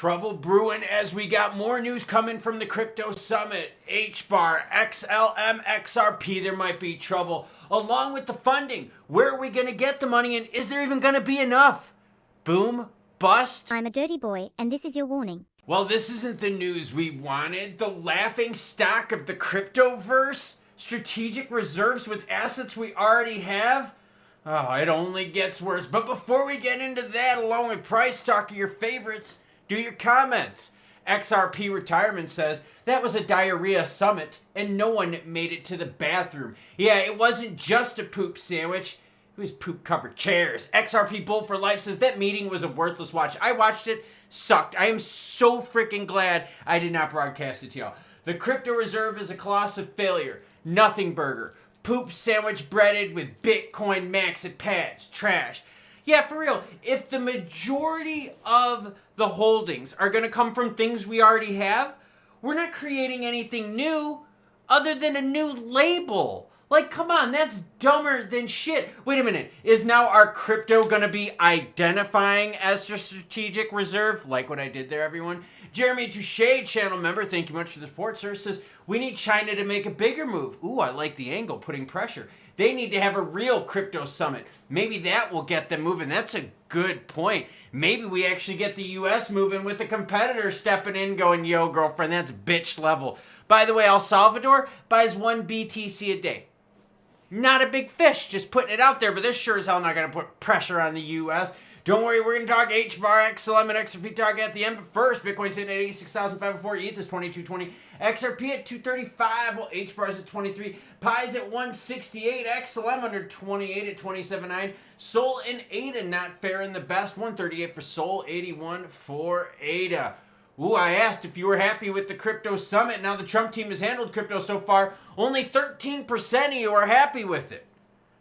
trouble brewing as we got more news coming from the crypto summit. Hbar, XLM, XRP, there might be trouble. Along with the funding, where are we going to get the money and is there even going to be enough? Boom, bust. I'm a dirty boy and this is your warning. Well, this isn't the news we wanted. The laughing stock of the cryptoverse? Strategic reserves with assets we already have? Oh, it only gets worse. But before we get into that, along with price talk of your favorites, do your comments. XRP Retirement says, that was a diarrhea summit and no one made it to the bathroom. Yeah, it wasn't just a poop sandwich. It was poop-covered chairs. XRP Bull for Life says, that meeting was a worthless watch. I watched it, sucked. I am so freaking glad I did not broadcast it to y'all. The crypto reserve is a colossal failure. Nothing burger. Poop sandwich breaded with Bitcoin max at pads. Trash. Yeah, for real. If the majority of the holdings are going to come from things we already have, we're not creating anything new other than a new label. Like, come on, that's dumber than shit. Wait a minute. Is now our crypto going to be identifying as a strategic reserve? Like what I did there, everyone? Jeremy Touche, channel member, thank you much for the support, sir, says, we need China to make a bigger move. Ooh, I like the angle, putting pressure. They need to have a real crypto summit. Maybe that will get them moving. That's a good point. Maybe we actually get the U.S. moving with a competitor stepping in going, yo, girlfriend, that's bitch level. By the way, El Salvador buys 1 BTC a day. Not a big fish, just putting it out there, but this sure as hell not going to put pressure on the U.S. Don't worry, we're going to talk Hbar, XLM, and XRP talk at the end. But first, Bitcoin's sitting at 86,504, ETH is 2220, XRP at 235, while Hbar's at 23, Pi's at 168, XLM under 28 at 27.9, Sol and ADA not faring the best, 138 for Sol, 81 for ADA. Ooh, I asked if you were happy with the crypto summit. Now the Trump team has handled crypto so far. Only 13% of you are happy with it.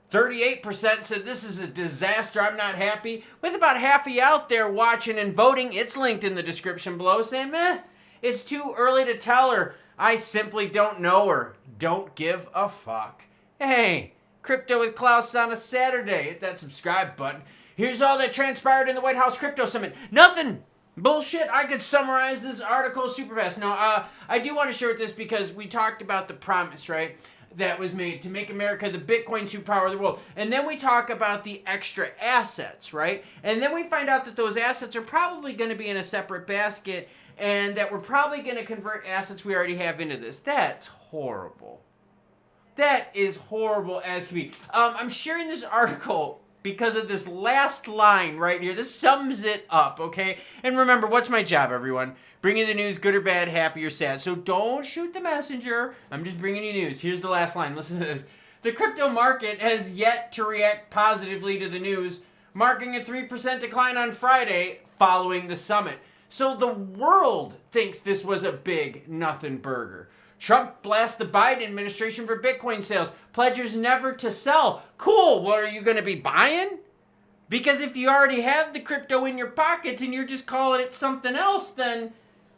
38% said this is a disaster, I'm not happy. With about half of you out there watching and voting, it's linked in the description below saying, meh, it's too early to tell, or I simply don't know, or don't give a fuck. Hey, Crypto with Klaus on a Saturday. Hit that subscribe button. Here's all that transpired in the White House Crypto Summit. Nothing. Bullshit. I could summarize this article super fast. No, I do want to share with this because we talked about the promise, right? That was made to make America the Bitcoin superpower of the world. And then we talk about the extra assets, right? And then we find out that those assets are probably going to be in a separate basket and that we're probably going to convert assets we already have into this. That's horrible. That is horrible as can be. I'm sharing this article because of this last line right here. This sums it up, okay? And remember, what's my job, everyone? Bringing the news, good or bad, happy or sad. So don't shoot the messenger. I'm just bringing you news. Here's the last line. Listen to this. The crypto market has yet to react positively to the news, marking a 3% decline on Friday following the summit. So the world thinks this was a big nothing burger. Trump blasts the Biden administration for Bitcoin sales. Pledges never to sell. Cool. What are you going to be buying? Because if you already have the crypto in your pockets and you're just calling it something else, then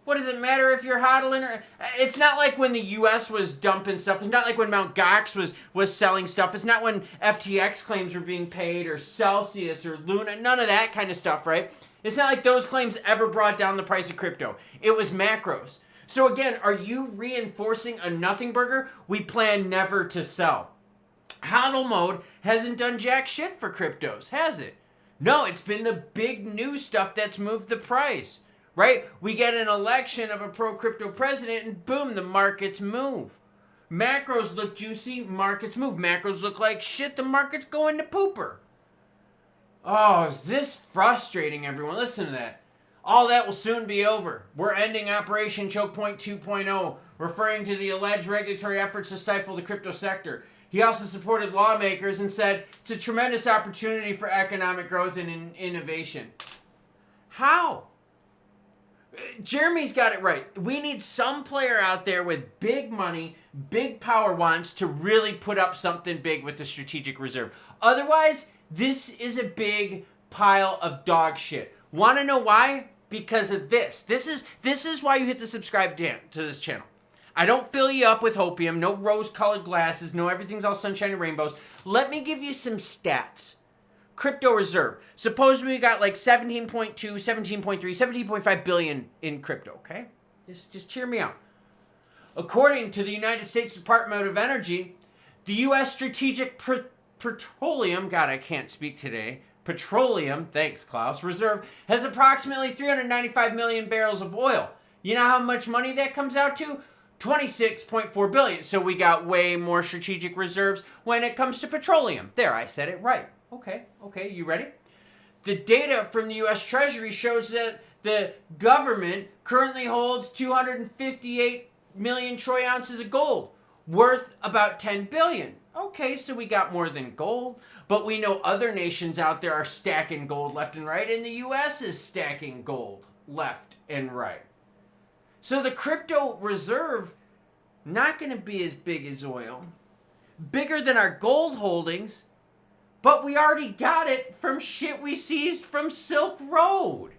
what does it matter if you're hodling or... It's not like when the U.S. was dumping stuff. It's not like when Mt. Gox was selling stuff. It's not when FTX claims were being paid or Celsius or Luna. None of that kind of stuff, right? It's not like those claims ever brought down the price of crypto. It was macros. So again, are you reinforcing a nothing burger? We plan never to sell. Hodl mode hasn't done jack shit for cryptos, has it? No, it's been the big new stuff that's moved the price. Right? We get an election of a pro-crypto president and boom, the markets move. Macros look juicy, markets move. Macros look like shit, the market's going to pooper. Oh, is this frustrating, everyone? Listen to that. All that will soon be over. We're ending Operation Choke Point 2.0, referring to the alleged regulatory efforts to stifle the crypto sector. He also supported lawmakers and said it's a tremendous opportunity for economic growth and innovation. How? Jeremy's got it right. We need some player out there with big money, big power wants to really put up something big with the strategic reserve. Otherwise, this is a big pile of dog shit. Want to know why? Because of this. This is why you hit the subscribe to this channel. I don't fill you up with hopium, no rose-colored glasses, no everything's all sunshine and rainbows. Let me give you some stats. crypto reserve. Suppose we got like 17.2, 17.3, 17.5 billion in crypto, okay? Just hear me out. According to the United States Department of Energy, the U.S. Strategic Petroleum, God, I can't speak today, Petroleum, thanks Klaus, Reserve has approximately 395 million barrels of oil. You know how much money that comes out to? 26.4 billion. So we got way more strategic reserves when it comes to petroleum. There, I said it right. Okay, you ready? The data from the U.S. Treasury shows that the government currently holds 258 million troy ounces of gold, worth about 10 billion. Okay, so we got more than gold, but we know other nations out there are stacking gold left and right, and the U.S. is stacking gold left and right. So the crypto reserve, not going to be as big as oil, bigger than our gold holdings, but we already got it from shit we seized from Silk Road.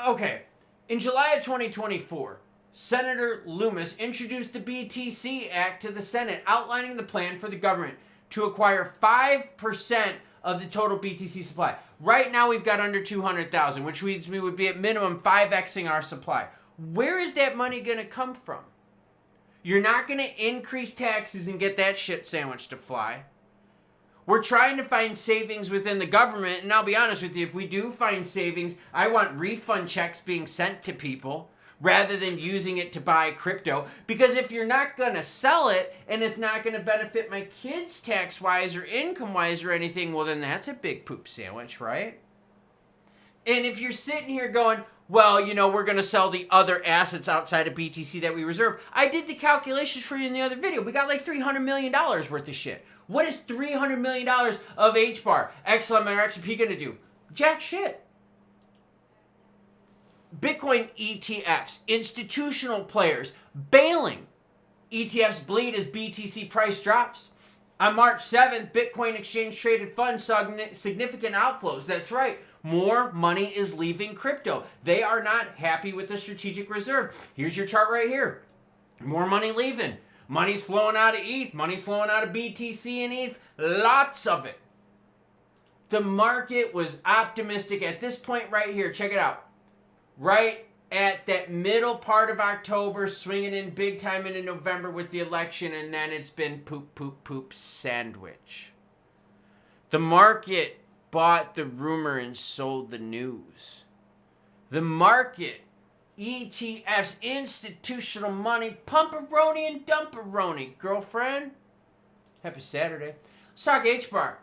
Okay, in July of 2024, Senator Lumens introduced the BTC Act to the Senate, outlining the plan for the government to acquire 5% of the total BTC supply. Right now, we've got under 200,000, which means we would be at minimum 5xing our supply. Where is that money going to come from? You're not going to increase taxes and get that shit sandwich to fly. We're trying to find savings within the government, and I'll be honest with you, if we do find savings, I want refund checks being sent to people rather than using it to buy crypto. Because if you're not going to sell it and it's not going to benefit my kids tax-wise or income-wise or anything, well, then that's a big poop sandwich, right? And if you're sitting here going, well, you know, we're going to sell the other assets outside of BTC that we reserve. I did the calculations for you in the other video. We got like $300 million worth of shit. What is $300 million of Hbar, XLM, and XRP going to do? Jack shit. Bitcoin ETFs, institutional players, bailing. ETFs bleed as BTC price drops. On March 7th, Bitcoin exchange traded funds saw significant outflows. That's right. More money is leaving crypto. They are not happy with the strategic reserve. Here's your chart right here. More money leaving. Money's flowing out of ETH. Money's flowing out of BTC and ETH. Lots of it. The market was optimistic at this point right here. Check it out. Right at that middle part of October, swinging in big time into November with the election, and then it's been poop, poop, poop sandwich. The market bought the rumor and sold the news. The market, ETFs, institutional money, pumperoni and dumperoni. Girlfriend, happy Saturday. Let's talk Hbar.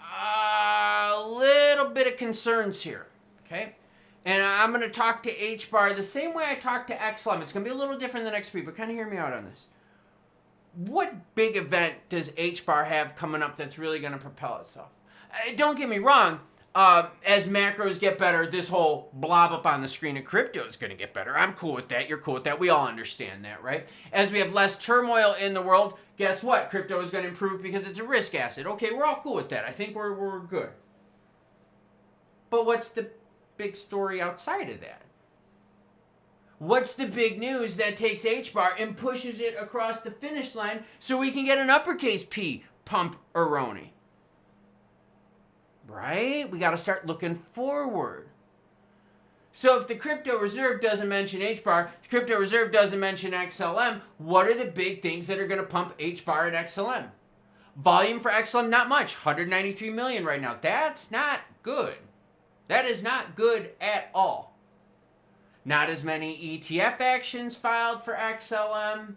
A little bit of concerns here, okay? And I'm going to talk to Hbar the same way I talk to XLM. It's going to be a little different than XP, but kind of hear me out on this. What big event does Hbar have coming up that's really going to propel itself? Don't get me wrong. As macros get better, this whole blob up on the screen of crypto is going to get better. I'm cool with that. You're cool with that. We all understand that, right? As we have less turmoil in the world, guess what? Crypto is going to improve because it's a risk asset. Okay, we're all cool with that. I think we're good. But what's the big story outside of that? What's the big news that takes Hbar and pushes it across the finish line so we can get an uppercase P, pump-eroni? Right? We got to start looking forward. So if the crypto reserve doesn't mention Hbar, the crypto reserve doesn't mention XLM, what are the big things that are going to pump Hbar and XLM? Volume for XLM, not much. 193 million right now. That's not good. That is not good at all. Not as many ETF actions filed for XLM.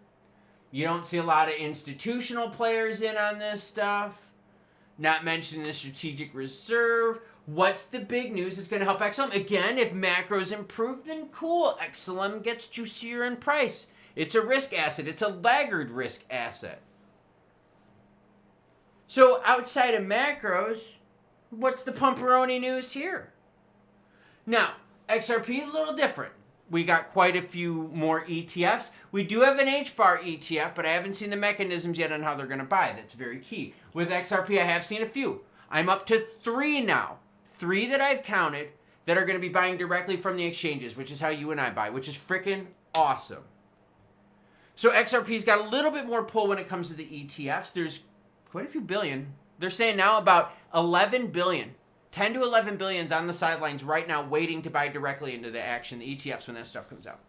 You don't see a lot of institutional players in on this stuff. Not mentioning the strategic reserve. What's the big news that's going to help XLM? Again, if macros improve, then cool. XLM gets juicier in price. It's a risk asset. It's a laggard risk asset. So outside of macros, what's the pumperoni news here? Now, XRP is a little different. We got quite a few more ETFs. We do have an Hbar ETF, but I haven't seen the mechanisms yet on how they're going to buy. That's very key. With XRP, I have seen a few. I'm up to 3 now. 3 that I've counted that are going to be buying directly from the exchanges, which is how you and I buy, which is freaking awesome. So XRP's got a little bit more pull when it comes to the ETFs. There's quite a few billion They're saying now about 11 billion. 10 to 11 billions on the sidelines right now waiting to buy directly into the action, the ETFs, when that stuff comes out.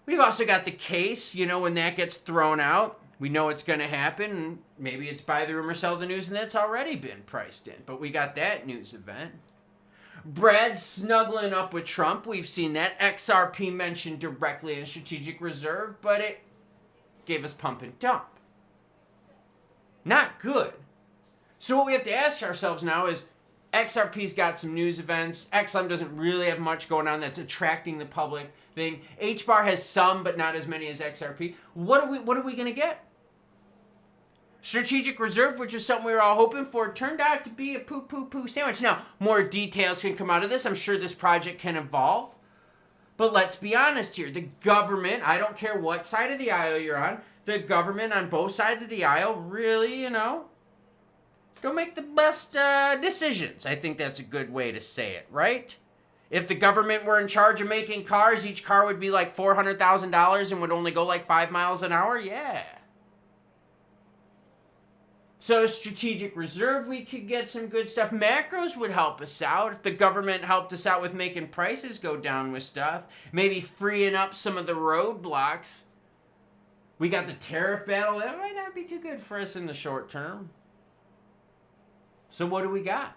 We've also got the case, when that gets thrown out, we know it's going to happen. Maybe it's buy the rumor, sell the news, and that's already been priced in. But we got that news event. Brad snuggling up with Trump. We've seen that. XRP mentioned directly in strategic reserve, but it gave us pump and dump. Not good. So what we have to ask ourselves now is, XRP's got some news events. XLM doesn't really have much going on that's attracting the public thing. Hbar has some, but not as many as XRP. What are we going to get? Strategic reserve, which is something we were all hoping for, turned out to be a poo sandwich. Now, more details can come out of this. I'm sure this project can evolve. But let's be honest here. The government, I don't care what side of the aisle you're on, the government on both sides of the aisle really, don't make the best decisions. I think that's a good way to say it, right? If the government were in charge of making cars, each car would be like $400,000 and would only go like 5 miles an hour? Yeah. So strategic reserve, we could get some good stuff. Macros would help us out. If the government helped us out with making prices go down with stuff, maybe freeing up some of the roadblocks. We got the tariff battle. That might not be too good for us in the short term. So what do we got?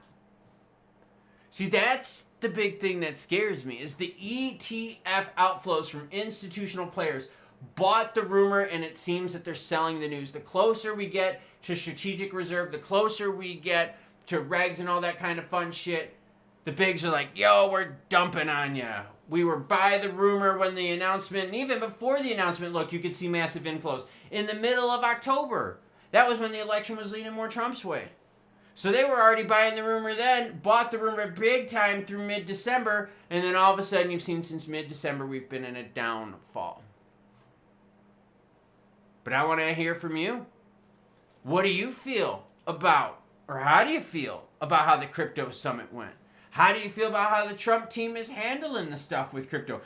See, that's the big thing that scares me, is the ETF outflows from institutional players bought the rumor, and it seems that they're selling the news. The closer we get to strategic reserve, the closer we get to regs and all that kind of fun shit, the bigs are like, yo, we're dumping on ya. We were by the rumor when the announcement, and even before the announcement, look, you could see massive inflows. In the middle of October, that was when the election was leaning more Trump's way. So they were already buying the rumor then, bought the rumor big time through mid-December, and then all of a sudden you've seen since mid-December we've been in a downfall. But I want to hear from you. What do you feel about, or how do you feel about how the crypto summit went? How do you feel about how the Trump team is handling the stuff with crypto?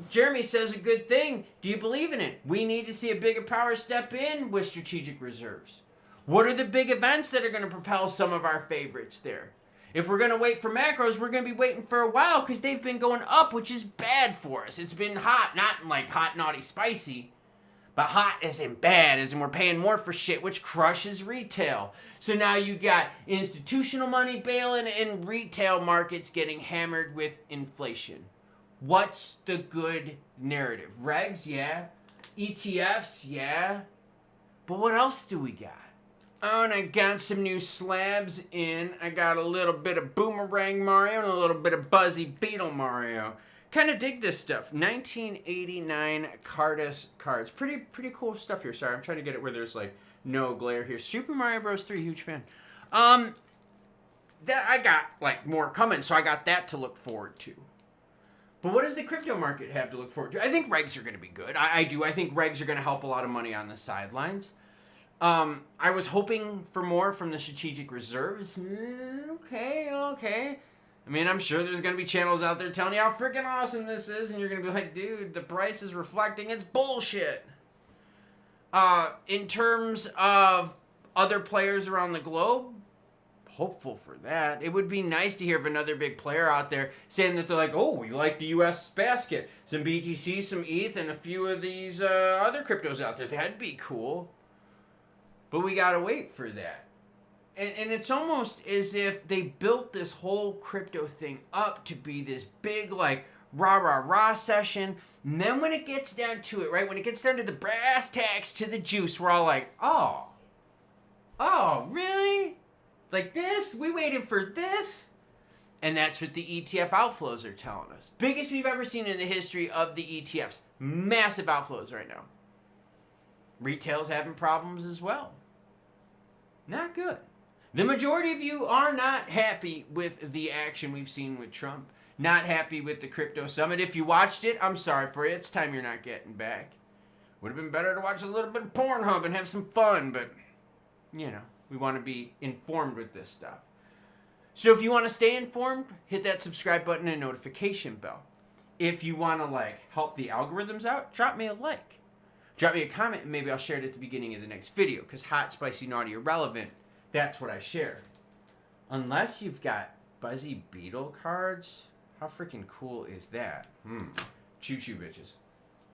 Jeremy says a good thing. Do you believe in it? We need to see a bigger power step in with strategic reserves. What are the big events that are going to propel some of our favorites there? If we're going to wait for macros, we're going to be waiting for a while because they've been going up, which is bad for us. It's been hot, not like hot, naughty, spicy, but hot as in bad, as in we're paying more for shit, which crushes retail. So now you got institutional money bailing and retail markets getting hammered with inflation. What's the good narrative? Regs, yeah. ETFs, yeah. But what else do we got? Oh, and I got some new slabs in. I got a little bit of Boomerang Mario and a little bit of Buzzy Beetle Mario. Kind of dig this stuff. 1989 Cardus cards. Pretty cool stuff here. Sorry, I'm trying to get it where there's like no glare here. Super Mario Bros. 3, huge fan. That I got like more coming, so I got that to look forward to. But what does the crypto market have to look forward to? I think regs are going to be good. I do. I think regs are going to help a lot of money on the sidelines. I was hoping for more from the strategic reserves. Okay. I mean, I'm sure there's going to be channels out there telling you how freaking awesome this is, and you're going to be like, dude, the price is reflecting it's bullshit. In terms of other players around the globe, hopeful for that. It would be nice to hear of another big player out there saying that they're like, oh, we like the US basket. Some BTC, some ETH, and a few of these other cryptos out there. That'd be cool. But we gotta wait for that. And it's almost as if they built this whole crypto thing up to be this big, like, rah session. And then when it gets down to it, right? When it gets down to the brass tacks, to the juice, we're all like, oh, really? Like this? We waited for this? And that's what the ETF outflows are telling us. Biggest we've ever seen in the history of the ETFs. Massive outflows right now. Retail's having problems as well. Not good. The majority of you are not happy with the action we've seen with Trump. Not happy with the crypto summit. If you watched it, I'm sorry for you. It's time you're not getting back. Would have been better to watch a little bit of Pornhub and have some fun, but, you know, we want to be informed with this stuff. So if you want to stay informed, hit that subscribe button and notification bell. If you want to, like, help the algorithms out, drop me a like. Drop me a comment and maybe I'll share it at the beginning of the next video. Because hot, spicy, naughty, or relevant, that's what I share. Unless you've got Buzzy Beetle cards. How freaking cool is that? Choo-choo, bitches.